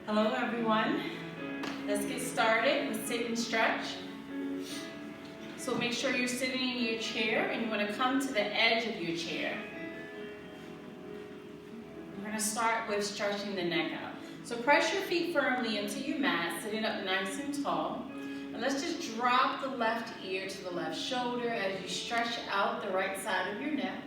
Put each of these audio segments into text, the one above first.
Hello everyone. Let's get started with sit and stretch. So make sure you're sitting in your chair and you want to come to the edge of your chair. We're going to start with stretching the neck out. So press your feet firmly into your mat, sitting up nice and tall. And let's just drop the left ear to the left shoulder as you stretch out the right side of your neck.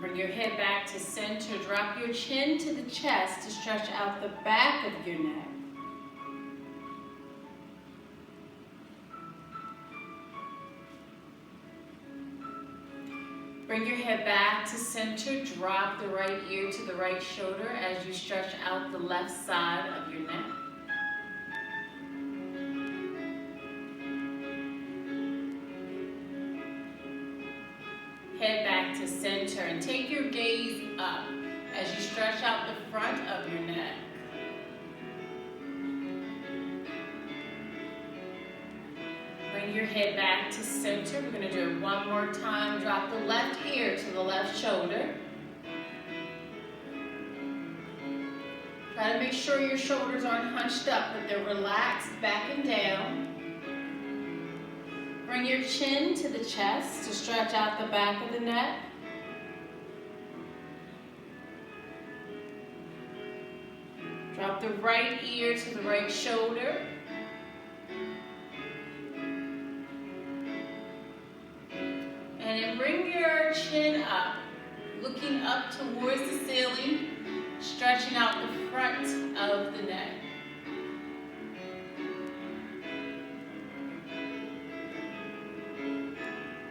Bring your head back to center. Drop your chin to the chest to stretch out the back of your neck. Bring your head back to center. Drop the right ear to the right shoulder as you stretch out the left side of your neck. Head back to center and take your gaze up as you stretch out the front of your neck. Bring your head back to center. We're going to do it one more time. Drop the left ear to the left shoulder. Try to make sure your shoulders aren't hunched up, but they're relaxed back and down. Bring your chin to the chest to stretch out the back of the neck. Drop the right ear to the right shoulder. And then bring your chin up, looking up towards the ceiling, stretching out the front of the neck.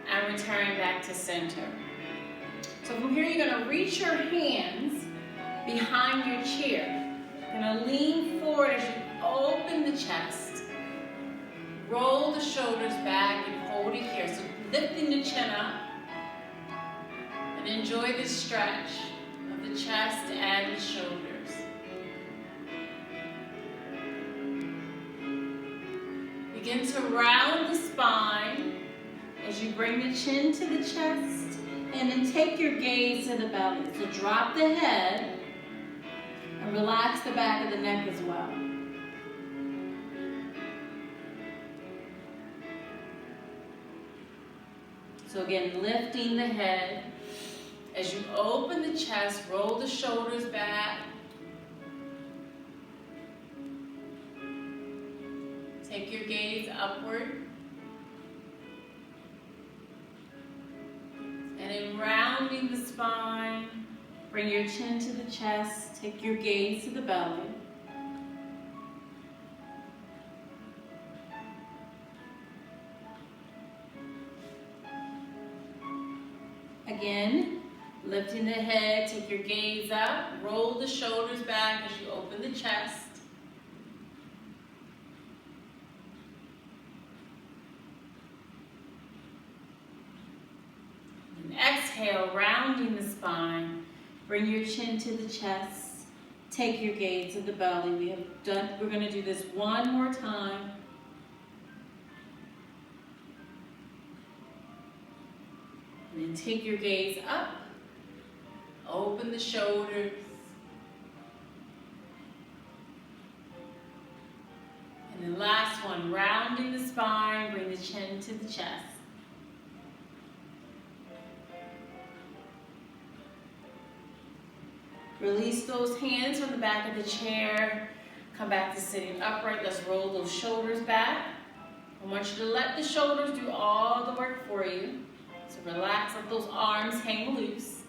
And return back to center. So from here, you're going to reach your hands behind your chair. You're going to lean forward as you open the chest. Roll the shoulders back and hold it here. So lifting the chin up. And enjoy the stretch of the chest and the shoulders. Begin to round the spine as you bring the chin to the chest, and then take your gaze to the belly. So drop the head and relax the back of the neck as well. So again, lifting the head. As you open the chest, roll the shoulders back. Take your gaze upward. And then rounding the spine, bring your chin to the chest, take your gaze to the belly. Again, lifting the head, take your gaze up, roll the shoulders back as you open the chest. Exhale, rounding the spine. Bring your chin to the chest. Take your gaze to the belly. We're going to do this one more time. And then take your gaze up. Open the shoulders. And then last one, rounding the spine. Bring the chin to the chest. Release those hands from the back of the chair. Come back to sitting upright. Let's roll those shoulders back. I want you to let the shoulders do all the work for you. So relax, let those arms hang loose.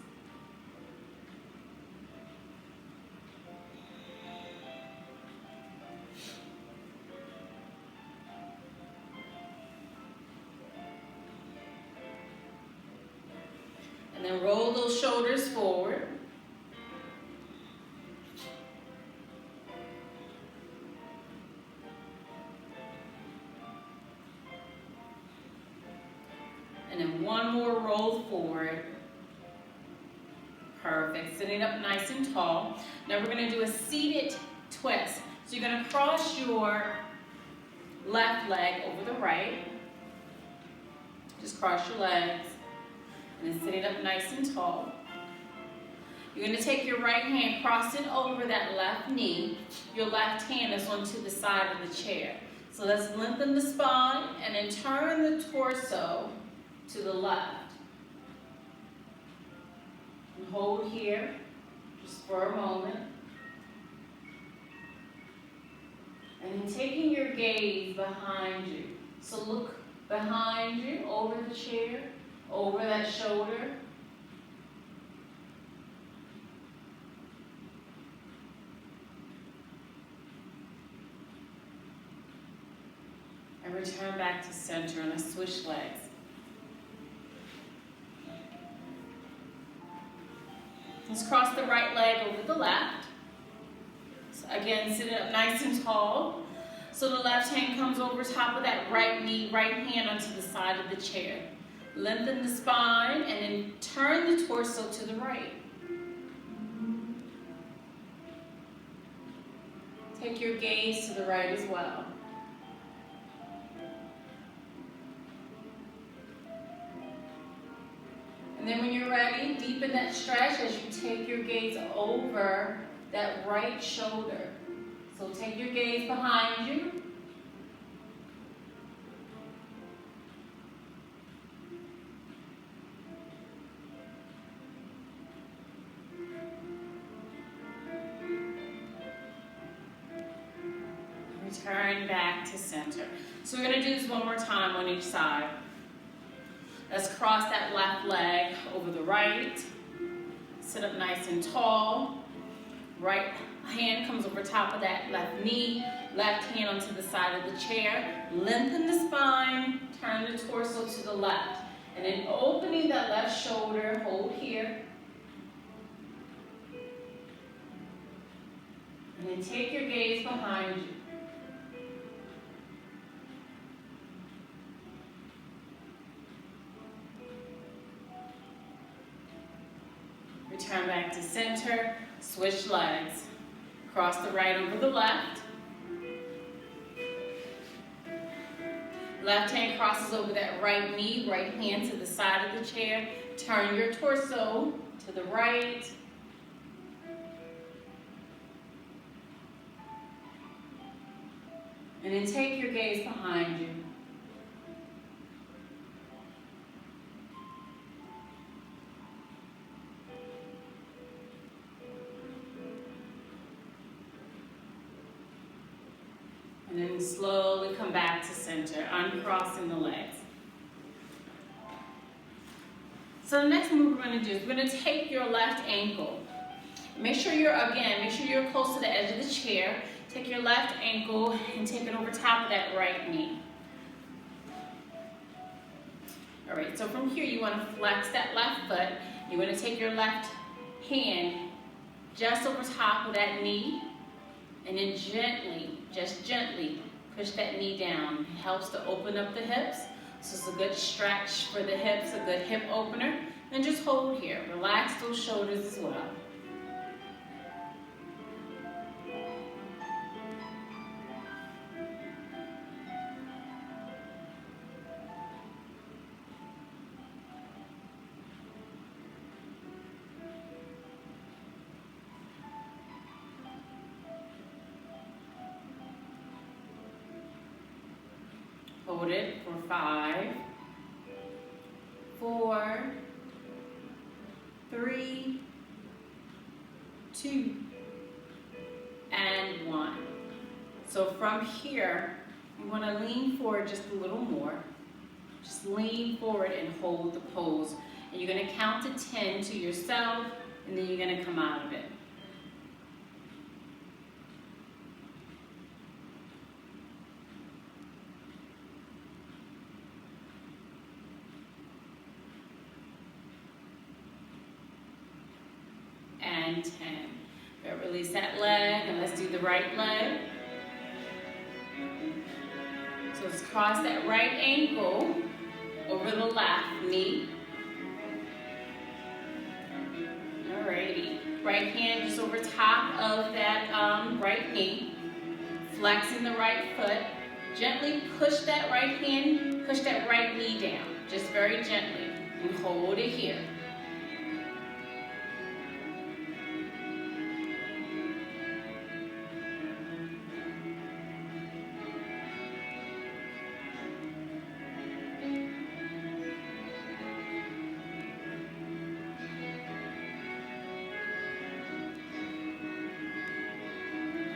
And then roll those shoulders forward. And then one more roll forward. Perfect. Sitting up nice and tall. Now we're going to do a seated twist. So you're going to cross your left leg over the right. Just cross your legs. And then sitting up nice and tall. You're going to take your right hand, cross it over that left knee. Your left hand is onto the side of the chair. So let's lengthen the spine and then turn the torso to the left. And hold here just for a moment. And then taking your gaze behind you. So look behind you, over the chair, over that shoulder. And return back to center and let's switch legs. Let's cross the right leg over the left. So again, sitting up nice and tall. So the left hand comes over top of that right knee, right hand onto the side of the chair. Lengthen the spine and then turn the torso to the right. Take your gaze to the right as well. And then when you're ready, deepen that stretch as you take your gaze over that right shoulder. So take your gaze behind you. Return back to center. So we're going to do this one more time on each side. Let's cross that left leg over the right. Sit up nice and tall. Right hand comes over top of that left knee. Left hand onto the side of the chair. Lengthen the spine. Turn the torso to the left. And then opening that left shoulder, hold here. And then take your gaze behind you. Return back to center, switch legs. Cross the right over the left. Left hand crosses over that right knee, right hand to the side of the chair. Turn your torso to the right. And then take your gaze behind you. And then slowly come back to center, uncrossing the legs. So the next move we're going to do is we're going to take your left ankle. Make sure you're close to the edge of the chair. Take your left ankle and take it over top of that right knee. All right, so from here you want to flex that left foot. You're going to take your left hand just over top of that knee. And then gently, just gently, push that knee down. It helps to open up the hips. So it's a good stretch for the hips, a good hip opener. And just hold here. Relax those shoulders as well. Hold it for 5, 4, 3, 2, and 1. So from here, you want to lean forward just a little more. Just lean forward and hold the pose. And you're going to count to 10 to yourself, and then you're going to come out of it. And 10. Good. Release that leg, and let's do the right leg. So let's cross that right ankle over the left knee. Alrighty. Right hand just over top of that right knee. Flexing the right foot. Gently push that right hand, push that right knee down. Just very gently. And hold it here.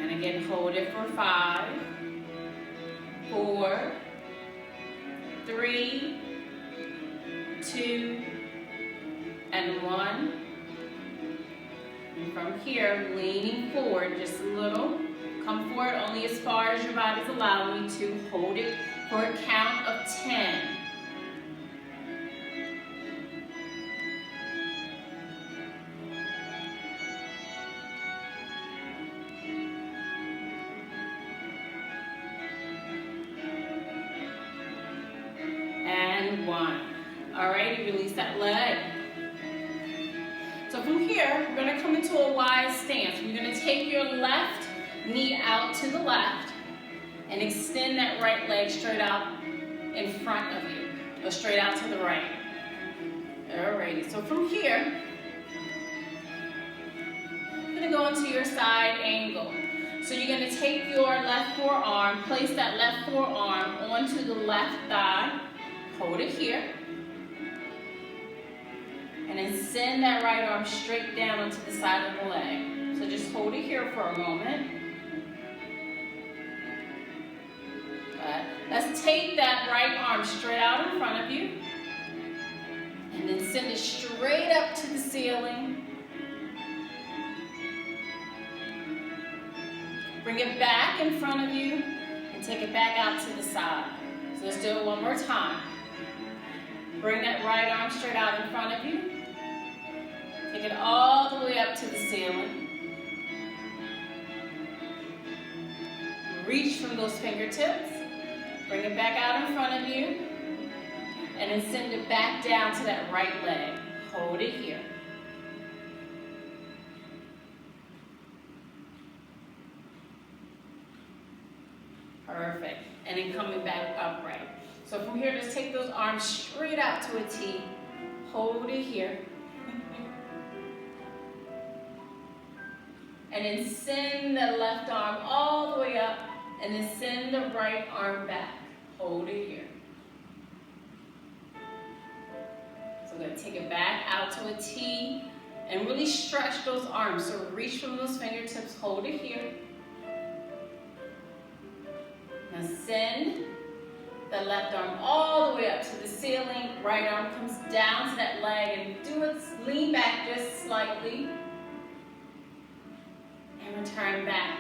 And again, hold it for 5, 4, 3, 2, and 1. And from here, leaning forward just a little. Come forward only as far as your body's allowing you to. Hold it for a count of 10. And 1. Alright, release that leg. So from here, we're going to come into a wide stance. We're going to take your left knee out to the left and extend that right leg straight out in front of you, or straight out to the right. Alrighty, so from here, you're going to go into your side angle. So you're going to take your left forearm, place that left forearm onto the left thigh, hold it here, and then send that right arm straight down onto the side of the leg. So just hold it here for a moment. Let's take that right arm straight out in front of you, and then send it straight up to the ceiling. Bring it back in front of you, and take it back out to the side. So let's do it one more time. Bring that right arm straight out in front of you. Take it all the way up to the ceiling. Reach from those fingertips. Bring it back out in front of you. And then send it back down to that right leg. Hold it here. Perfect. And then coming back upright. So from here, just take those arms straight out to a T. Hold it here. And then send the left arm all the way up, and then send the right arm back. Hold it here. So we're going to take it back out to a T, and really stretch those arms. So reach from those fingertips, hold it here. Now send the left arm all the way up to the ceiling. Right arm comes down to that leg, and do it, lean back just slightly. And return back.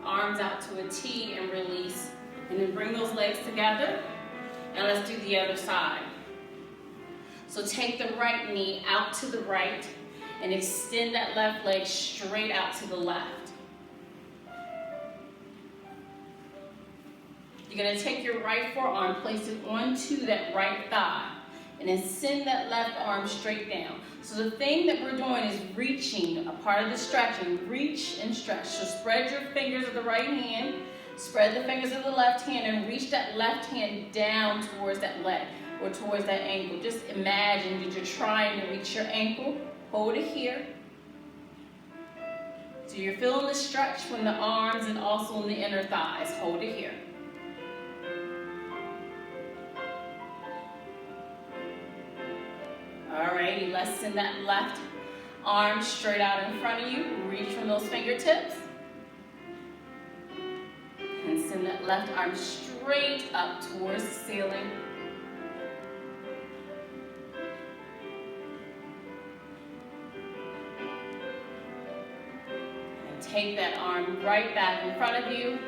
Arms out to a T and release. And then bring those legs together. And let's do the other side. So take the right knee out to the right and extend that left leg straight out to the left. You're going to take your right forearm, place it onto that right thigh, and then send that left arm straight down. So the thing that we're doing is reaching, a part of the stretching, reach and stretch. So spread your fingers of the right hand, spread the fingers of the left hand, and reach that left hand down towards that leg or towards that ankle. Just imagine that you're trying to reach your ankle. Hold it here. So you're feeling the stretch from the arms and also in the inner thighs. Hold it here. Alrighty, let's send that left arm straight out in front of you. Reach from those fingertips. And send that left arm straight up towards the ceiling. And take that arm right back in front of you.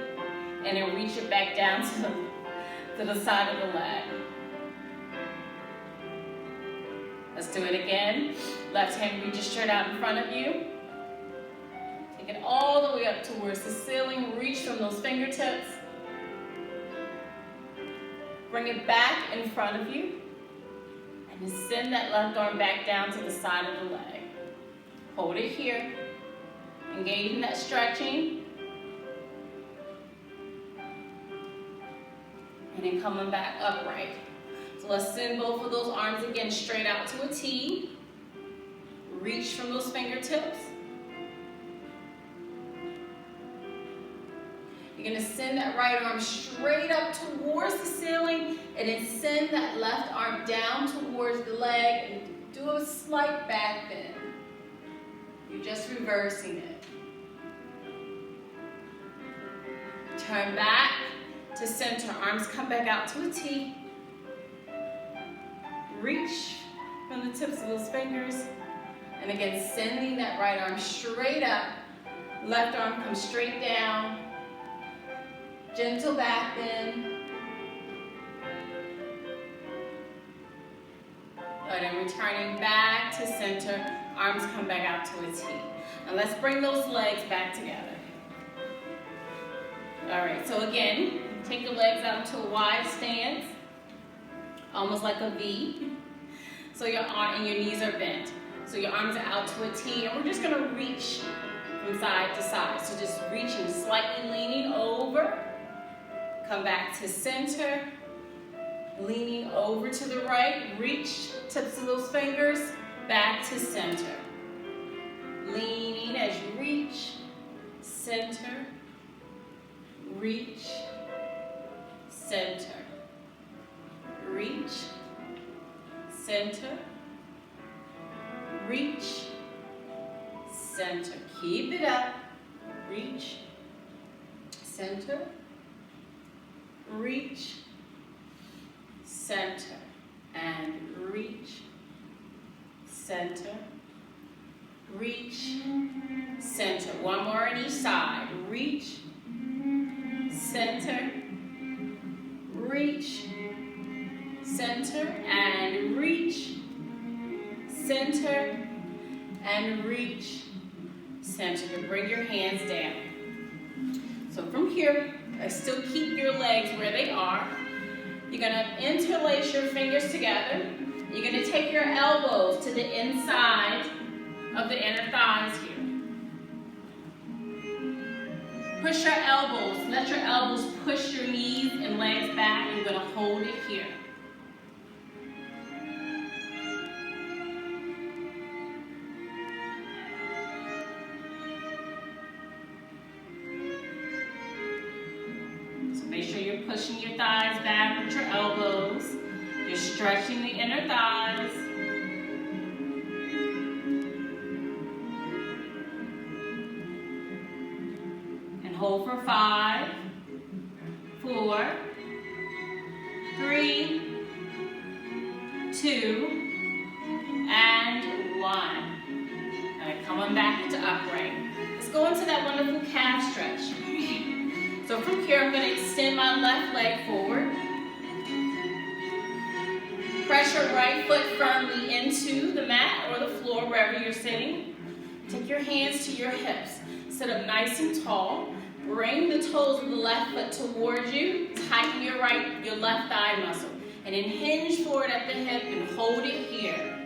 And then reach it back down to the side of the leg. Let's do it again. Left hand reaches straight out in front of you. Take it all the way up towards the ceiling. Reach from those fingertips. Bring it back in front of you. And then send that left arm back down to the side of the leg. Hold it here. Engage in that stretching. And then coming back upright. So Let's send both of those arms again straight out to a T. Reach from those fingertips. You're going to send that right arm straight up towards the ceiling and then send that left arm down towards the leg and do a slight back bend. You're just reversing it. Turn back to center. Arms come back out to a T. Reach from the tips of those fingers. And again, sending that right arm straight up. Left arm comes straight down. Gentle back bend. Good, and returning back to center. Arms come back out to a T. And let's bring those legs back together. All right, so again, take the legs out to a wide stance, almost like a V. So your arm and your knees are bent. So your arms are out to a T, and we're just gonna reach from side to side. So just reaching, slightly leaning over, come back to center, leaning over to the right, reach tips of those fingers, back to center. Leaning as you reach, center, reach, center, reach, center, reach, center. Keep it up. Reach, center, reach, center, and reach, center, reach, center. One more on each side. Reach, center, reach, center, and reach, center, and reach, center. You bring your hands down. So from here, still keep your legs where they are. You're going to interlace your fingers together. You're going to take your elbows to the inside of the inner thighs here. Push your elbows. Let your elbows push your knees and legs back. You're going to hold it here. So make sure you're pushing your thighs back with your elbows. You're stretching the inner thighs. Hold for 5, 4, 3, 2, and 1. All right, come on back into upright. Let's go into that wonderful calf stretch. So from here, I'm going to extend my left leg forward. Press your right foot firmly into the mat or the floor, wherever you're sitting. Take your hands to your hips. Sit up nice and tall. Bring the toes of the left foot towards you. Tighten your left thigh muscle. And then hinge forward at the hip and hold it here.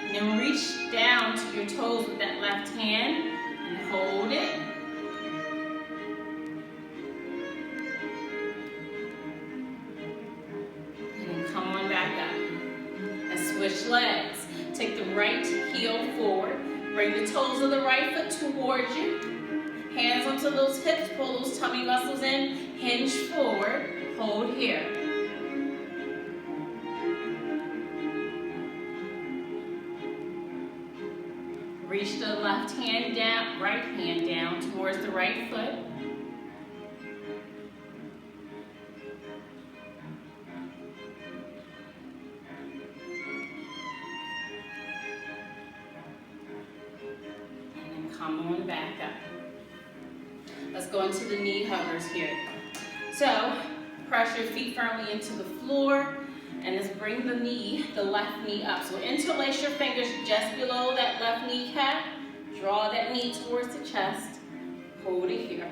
And then reach down to your toes with that left hand and hold it. And then come on back up. And switch legs. Take the right heel forward. Bring the toes of the right foot towards you. Hands onto those hips. Pull those tummy muscles in. Hinge forward. Hold here. Reach the left hand down, right hand down towards the right foot. Come on back up. Let's go into the knee huggers here. So, press your feet firmly into the floor and let's bring the left knee up. So interlace your fingers just below that left kneecap. Draw that knee towards the chest. Hold it here.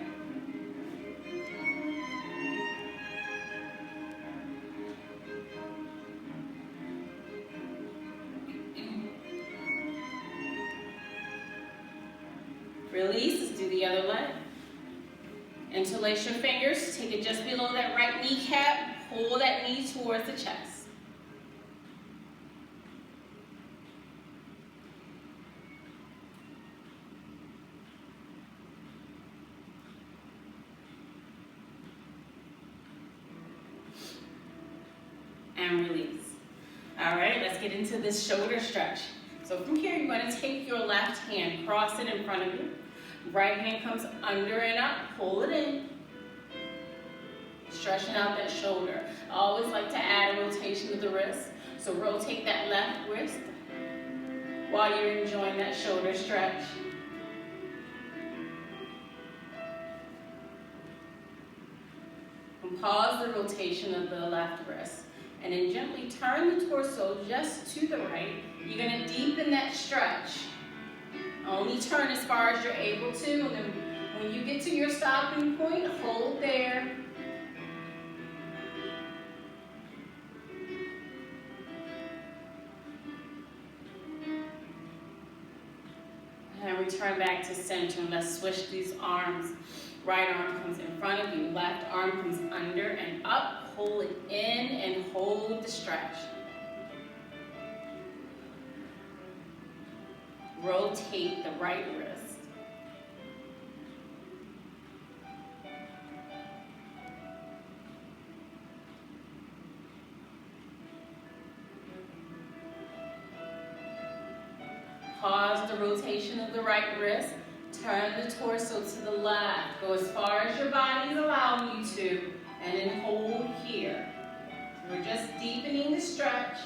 Release, let's do the other leg. Interlace your fingers, take it just below that right kneecap, pull that knee towards the chest. And release. All right, let's get into this shoulder stretch. So from here, you're going to take your left hand, cross it in front of you. Right hand comes under and up, pull it in. Stretching out that shoulder. I always like to add a rotation of the wrist. So rotate that left wrist while you're enjoying that shoulder stretch. And pause the rotation of the left wrist. And then gently turn the torso just to the right. You're going to deepen that stretch. Only turn as far as you're able to. And then when you get to your stopping point, hold there. And return back to center. Let's switch these arms. Right arm comes in front of you. Left arm comes under and up. Pull it in and hold the stretch. Rotate the right wrist. Pause the rotation of the right wrist. Turn the torso to the left. Go as far as your body is allowing you to. And then hold here. We're just deepening the stretch.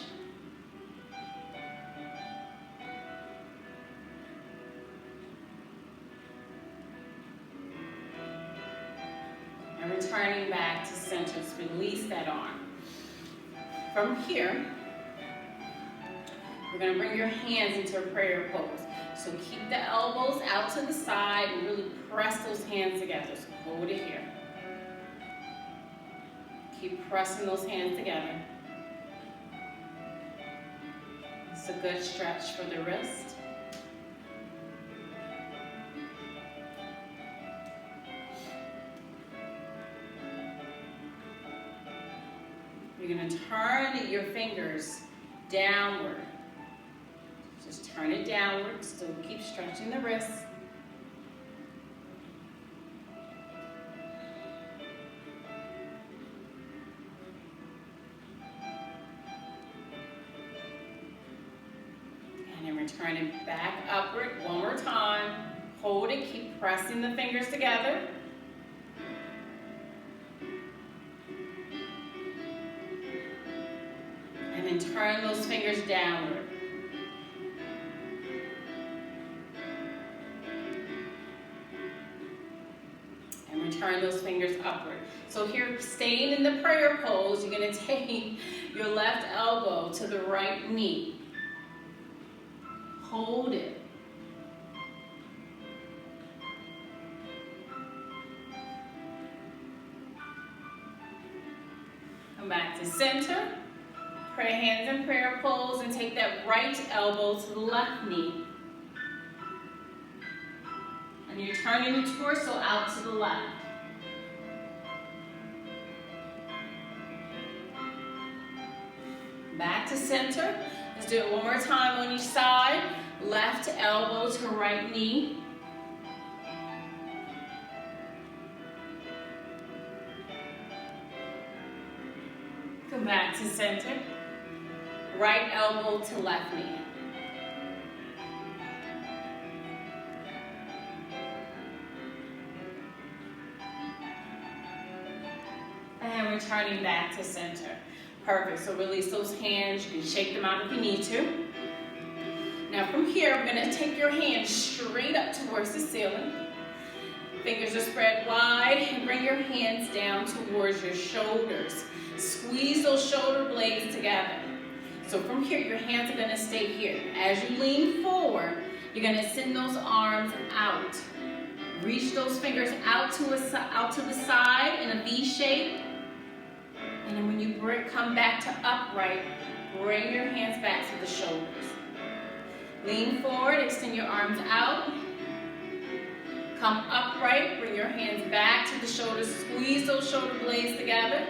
And returning back to center. Just release that arm. From here, we're going to bring your hands into a prayer pose. So keep the elbows out to the side and really press those hands together. So hold it here. Keep pressing those hands together. It's a good stretch for the wrist. You're going to turn your fingers downward. Just turn it downward. Still keep stretching the wrists. Turn it back upward one more time. Hold it, keep pressing the fingers together. And then turn those fingers downward. And return those fingers upward. So here, staying in the prayer pose, you're going to take your left elbow to the right knee. Hold it. Come back to center. Pray hands in prayer pose and take that right elbow to the left knee. And you're turning the torso out to the left. Back to center. Let's do it one more time on each side. Left elbow to right knee. Come back to center. Right elbow to left knee. And returning back to center. Perfect, so release those hands. You can shake them out if you need to. Now from here, we're going to take your hands straight up towards the ceiling. Fingers are spread wide and bring your hands down towards your shoulders. Squeeze those shoulder blades together. So from here, your hands are going to stay here. As you lean forward, you're going to send those arms out. Reach those fingers out to the side in a V shape. And then when you come back to upright, bring your hands back to the shoulders. Lean forward, extend your arms out. Come upright, bring your hands back to the shoulders, squeeze those shoulder blades together.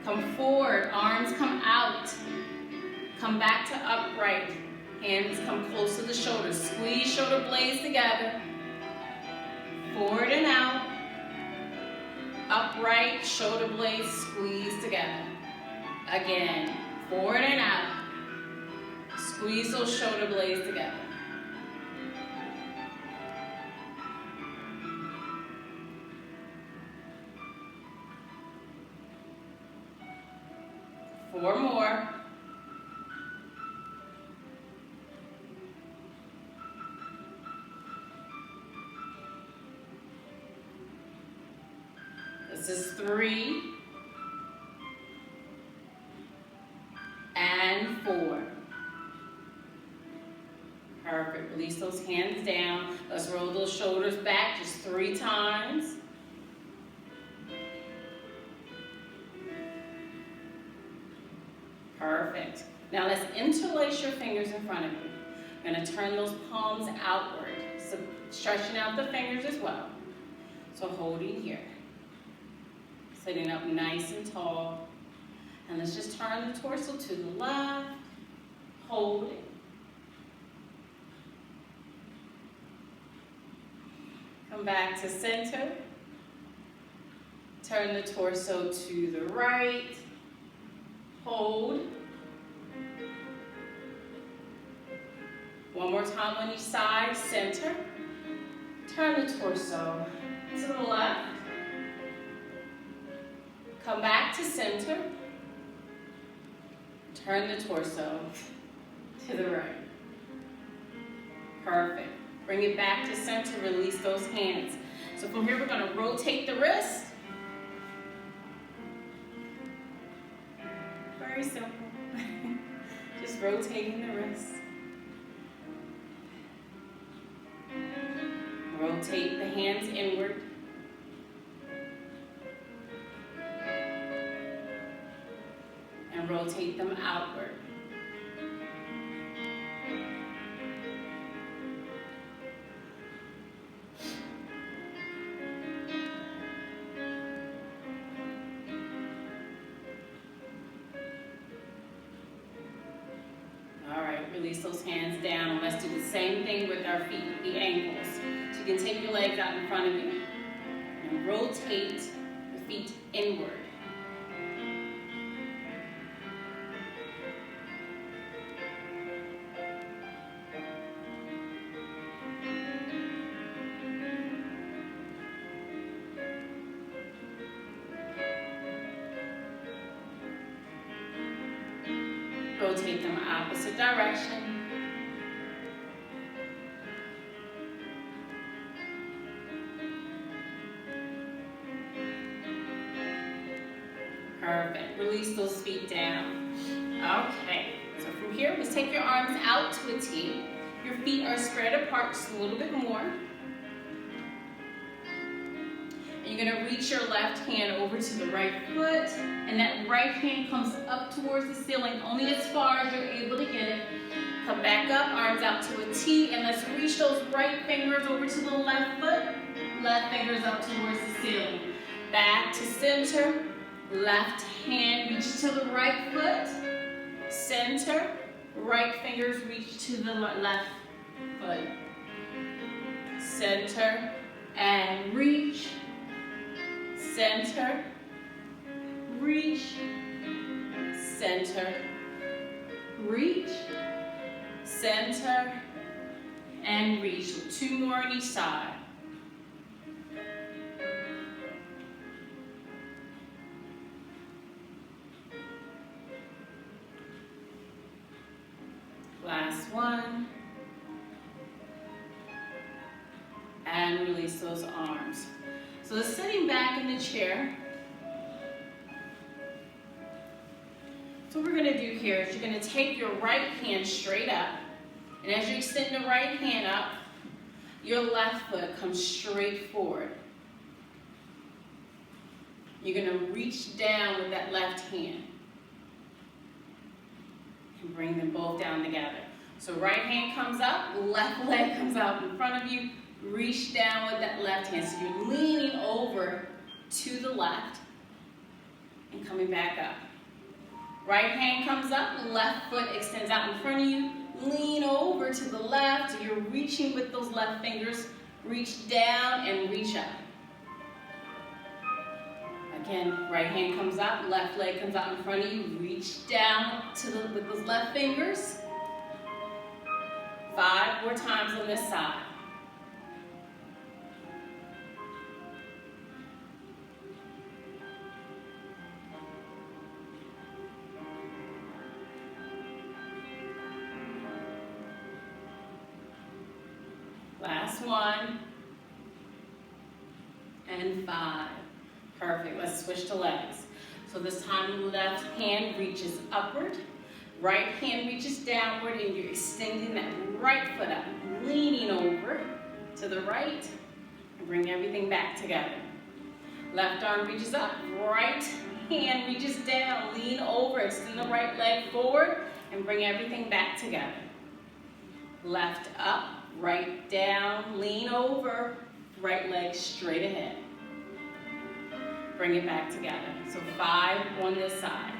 Come forward, arms come out. Come back to upright, hands come close to the shoulders, squeeze shoulder blades together. Forward and out. Upright, shoulder blades squeeze together. Again, forward and out. Squeeze those shoulder blades together. Four more. This is 3 and 4. Perfect. Release those hands down. Let's roll those shoulders back just 3 times. Perfect. Now let's interlace your fingers in front of you. You're going to turn those palms outward, so stretching out the fingers as well. So holding here. Sitting up nice and tall. And let's just turn the torso to the left. Hold it. Come back to center. Turn the torso to the right. Hold. One more time on each side. Center. Turn the torso to the left. Come back to center. Turn the torso to the right. Perfect. Bring it back to center. Release those hands. So from here, we're going to rotate the wrist. Very simple. Just rotating the wrist. Rotate the hands inward. And rotate them outward. All right, release those hands down, and let's do the same thing with our feet, the ankles. So you can take your legs out in front of you and rotate the feet inward. Rotate them opposite direction. Perfect. Release those feet down. Okay. So from here, let's take your arms out to a T. Your feet are spread apart just a little bit more. And you're going to reach your left hand over to the right foot, and that right hand comes up towards the ceiling, only as far as you're able to get it. Come back up, arms out to a T, and let's reach those right fingers over to the left foot, left fingers up towards the ceiling. Back to center, left hand reach to the right foot, center, right fingers reach to the left foot, center, and reach. Center, reach, center, reach, center, and reach. So 2 more on each side. Last one. And release those arms. So sitting back in the chair, so what we're going to do here is you're going to take your right hand straight up, and as you extend the right hand up, your left foot comes straight forward. You're going to reach down with that left hand and bring them both down together. So right hand comes up, left leg comes out in front of you, reach down with that left hand. So you're leaning over to the left and coming back up. Right hand comes up, left foot extends out in front of you. Lean over to the left. So you're reaching with those left fingers. Reach down and reach up. Again, right hand comes up, left leg comes out in front of you. Reach down with those left fingers. 5 more times on this side. Last one. And 5. Perfect. Let's switch to legs. So this time, left hand reaches upward. Right hand reaches downward, and you're extending that right foot up, leaning over to the right, and bring everything back together. Left arm reaches up, right hand reaches down, lean over, extend the right leg forward, and bring everything back together. Left up, right down, lean over, right leg straight ahead. Bring it back together. So 5 on this side.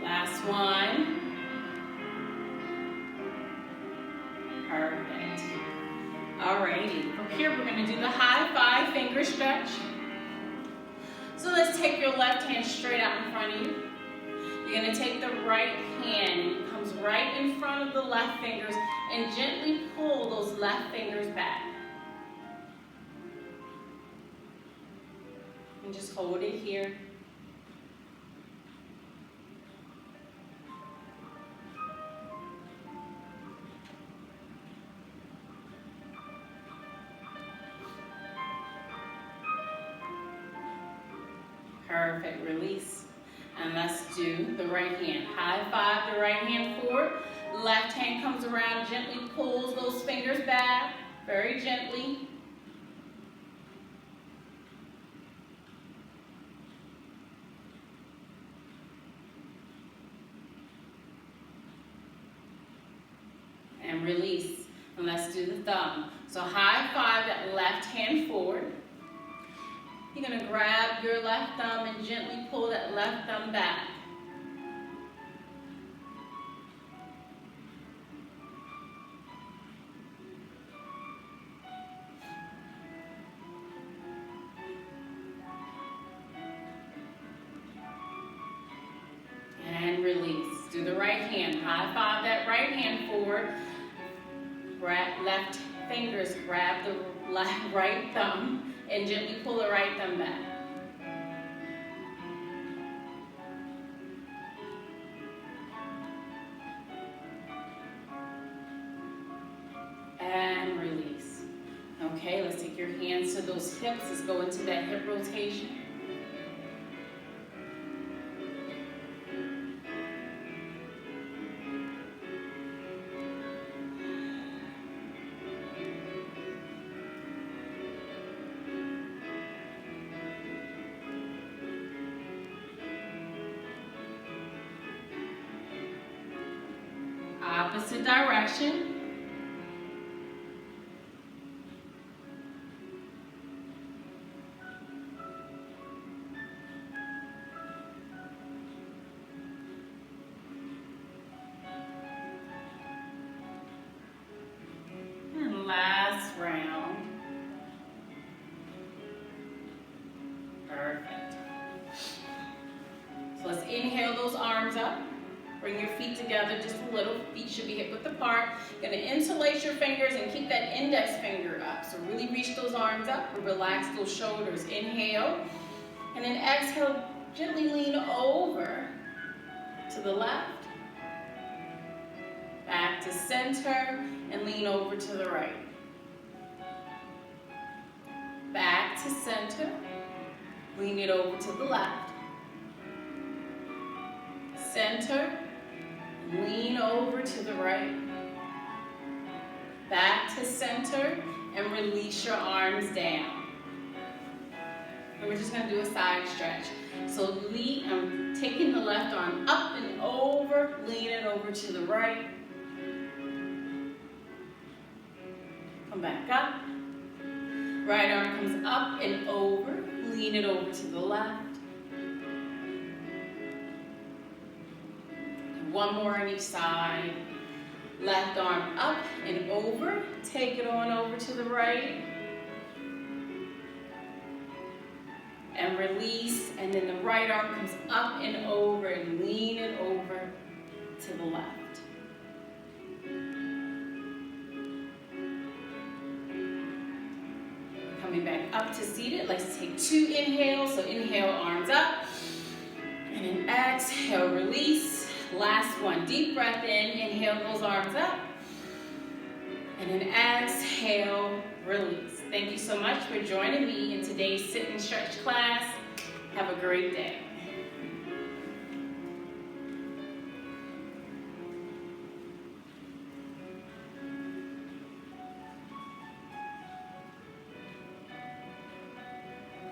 Last one. Perfect. Alrighty. From here, we're going to do the high 5 finger stretch. So let's take your left hand straight out in front of you. You're going to take the right hand, and it comes right in front of the left fingers, and gently pull those left fingers back. And just hold it here. Perfect, release. And let's do the right hand. High 5 the right hand forward. Left hand comes around, gently pulls those fingers back, very gently. And release. And let's do the thumb. So high 5 that left hand forward. You're going to grab your left thumb and gently pull that left thumb back. And release. Do the right hand. High 5 that right hand forward. Grab left fingers, grab the right thumb, and gently pull the right thumb back. And release. Okay, let's take your hands to those hips. Let's go into that hip rotation. Opposite direction. And last round. Perfect. So let's inhale those arms up. Bring your feet together just a little. Feet should be hip width apart. You're going to interlace your fingers and keep that index finger up. So really reach those arms up and relax those shoulders. Inhale. And then exhale, gently lean over to the left. Back to center and lean over to the right. Back to center. Lean it over to the left. Center. Lean over to the right. back to center, and release your arms down. And we're just going to do a side stretch. So I'm taking the left arm up and over, lean it over to the right. Come back up. Right arm comes up and over, lean it over to the left. And one more on each side. Left arm up and over, take it on over to the right. And release, and then the right arm comes up and over and lean it over to the left. Coming back up to seated. Let's take 2 inhales. So inhale, arms up. And then exhale, release. Last one, deep breath in. Inhale, those arms up. And then exhale, release. Thank you so much for joining me in today's sit and stretch class. Have a great day.